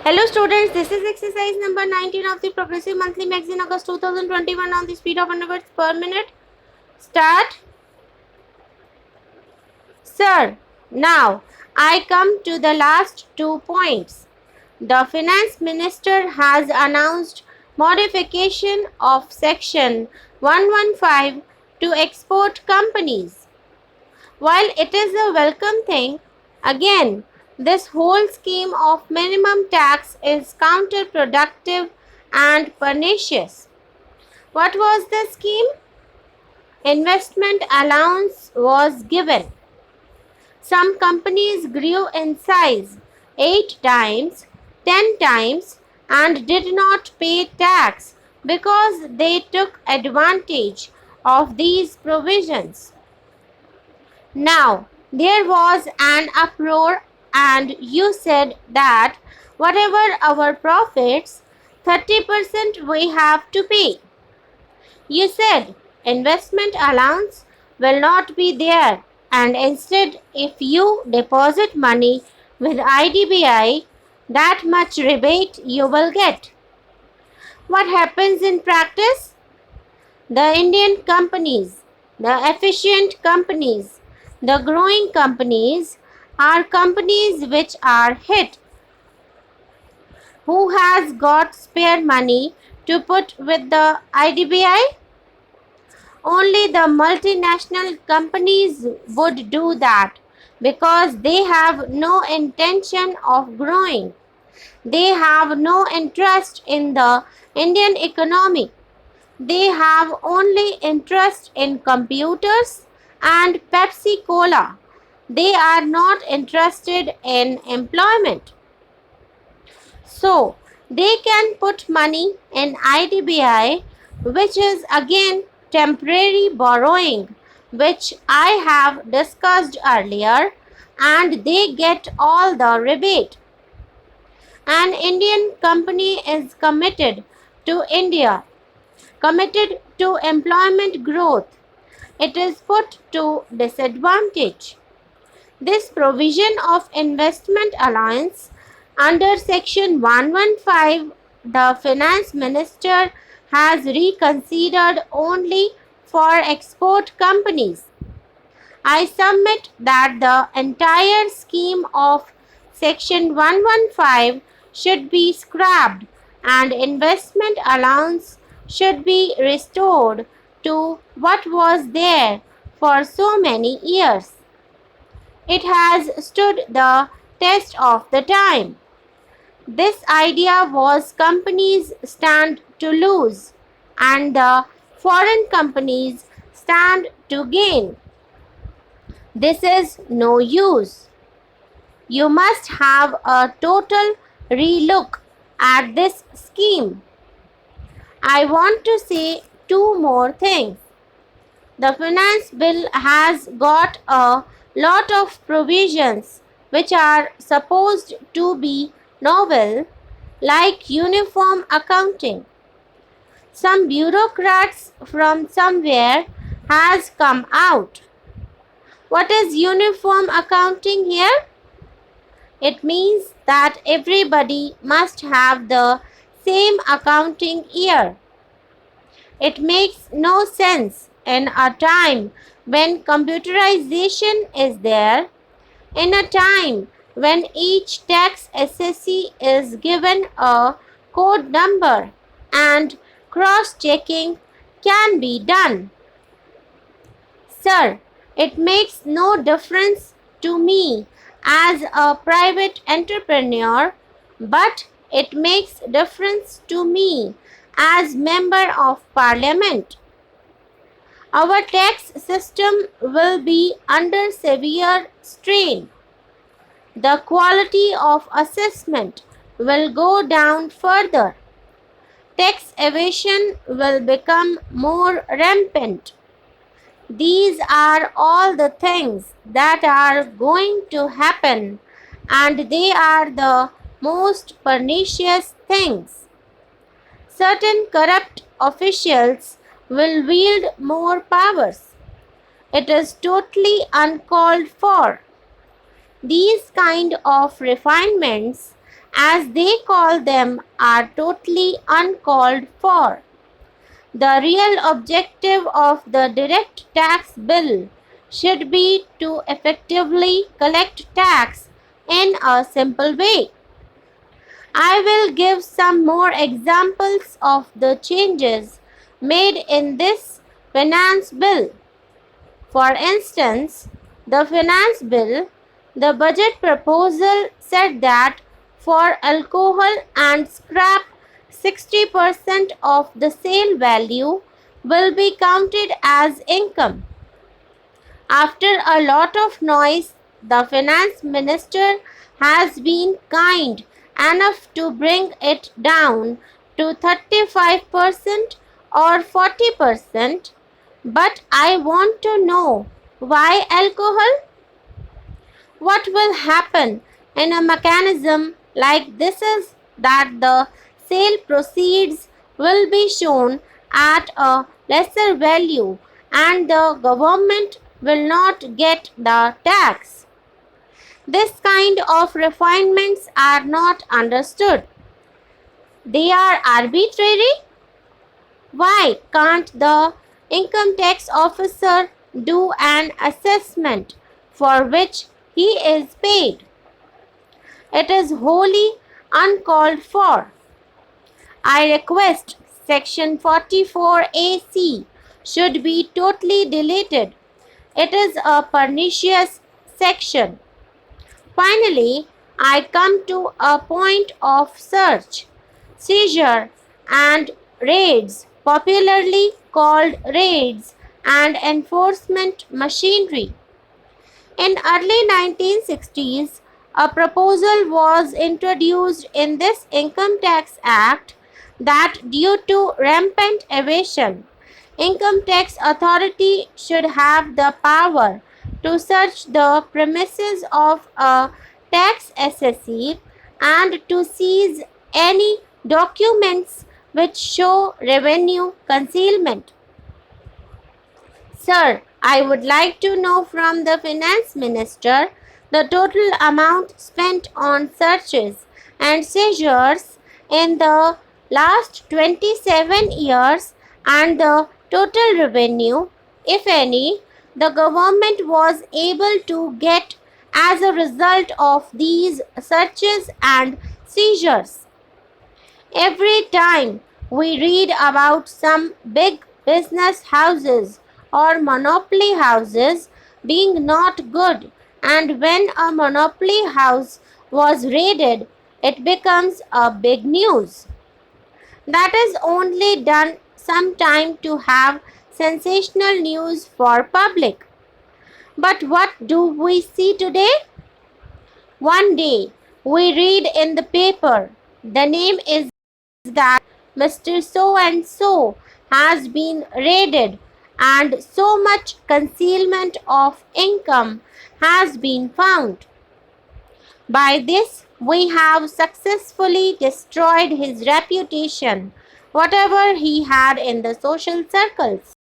Hello students, this is exercise number 19 of the Progressive Monthly Magazine August 2021 on the speed of 100 words per minute. Start. Sir, now I come to the last 2 points. The Finance Minister has announced modification of Section 115 to export companies. While it is a welcome thing, again, this whole scheme of minimum tax is counterproductive and pernicious. What was the scheme? Investment allowance was given. Some companies grew in size 8 times, 10 times, and did not pay tax because they took advantage of these provisions. Now, there was an uproar, and you said that whatever our profits, 30% we have to pay. You said investment allowance will not be there, and instead, if you deposit money with IDBI, that much rebate you will get. What happens in practice? The Indian companies, the efficient companies, the growing companies are companies which are hit. Who has got spare money to put with the IDBI? Only the multinational companies would do that because they have no intention of growing. They have no interest in the Indian economy. They have only interest in computers and Pepsi Cola. They are not interested in employment. So, they can put money in IDBI, which is again temporary borrowing, which I have discussed earlier, and they get all the rebate. An Indian company is committed to India, committed to employment growth. It is put to disadvantage. This provision of investment allowance under Section 115, the Finance Minister has reconsidered only for export companies. I submit that the entire scheme of Section 115 should be scrapped and investment allowance should be restored to what was there for so many years. It has stood the test of the time. This idea was companies stand to lose and the foreign companies stand to gain. This is no use. You must have a total relook at this scheme. I want to say two more things. The finance bill has got a lot of provisions which are supposed to be novel, like uniform accounting. Some bureaucrats from somewhere has come out. What is uniform accounting here? It means that everybody must have the same accounting year. It makes no sense in a time when computerization is there, in a time when each tax assessee is given a code number and cross-checking can be done. Sir, it makes no difference to me as a private entrepreneur, but it makes difference to me as member of parliament. Our tax system will be under severe strain. The quality of assessment will go down further. Tax evasion will become more rampant. These are all the things that are going to happen, and they are the most pernicious things. Certain corrupt officials will wield more powers. It is totally uncalled for. These kind of refinements as they call them, are totally uncalled for. The real objective of the direct tax bill should be to effectively collect tax in a simple way. I will give some more examples of the changes made in this finance bill. For instance, the finance bill, the budget proposal said that for alcohol and scrap, 60% of the sale value will be counted as income. After a lot of noise, the finance minister has been kind enough to bring it down to 35% or 40%. But I want to know, why alcohol? What will happen in a mechanism like this is that the sale proceeds will be shown at a lesser value and the government will not get the tax. This kind of refinements are not understood. They are arbitrary. Why can't the income tax officer do an assessment for which he is paid? It is wholly uncalled for. I request section 44AC should be totally deleted. It is a pernicious section. Finally, I come to a point of search, seizure, and raids, popularly called raids and enforcement machinery. In early 1960s, a proposal was introduced in this Income Tax Act that due to rampant evasion, income tax authority should have the power to search the premises of a tax assessee and to seize any documents which show revenue concealment. Sir, I would like to know from the finance minister the total amount spent on searches and seizures in the last 27 years and the total revenue, if any, the government was able to get as a result of these searches and seizures. Every time we read about some big business houses or monopoly houses being not good, and when a monopoly house was raided, it becomes a big news. That is only done sometime to have sensational news for public. But what do we see today? One day we read in the paper, the name is that Mr. So and so has been raided and so much concealment of income has been found. By this, we have successfully destroyed his reputation, whatever he had in the social circles.